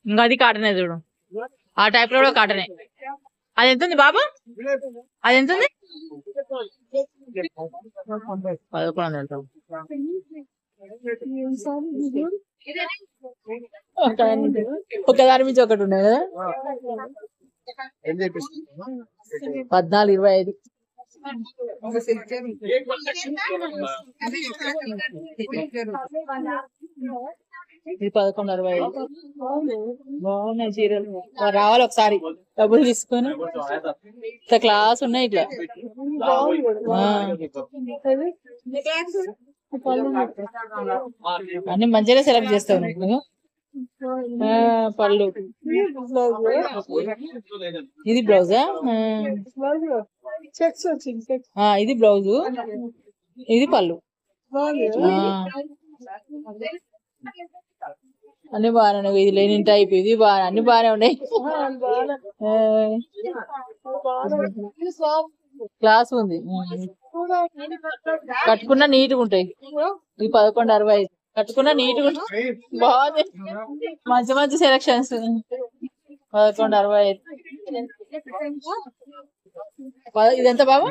ఇంకా అది కాటనే చూడు, ఆ టైప్ లో కూడా కాటనే. అది ఎంత ఉంది బాబు, అది ఎంత ఉంది? 1100. ఒకదాని నుంచి ఒకటి ఉన్నాయి కదా. 1425. ఇది 1165. బాగున్నాయి చీరలు, రావాలి ఒకసారి డబ్బులు తీసుకొని. ఇట్లా క్లాస్ ఉన్నాయి ఇట్లా. అన్ని మంచిగా సెలెక్ట్ చేస్తావు నువ్వు. పళ్ళు, ఇది బ్లౌజా? ఇది బ్లౌజు, ఇది పళ్ళు. అన్ని బాగానే ఉన్నాయి. ఇది లేని టైప్, ఇది బాగా, అన్ని బాగానే ఉన్నాయి. క్లాస్ ఉంది, కట్టుకున్నా నీట్గా ఉంటాయి. ఇది 1165. కట్టుకున్నా నీట్గా ఉంటాయి, బాగుంది. మంచి మంచి సెలక్షన్స్. 1165. ఇది ఎంత బాబు?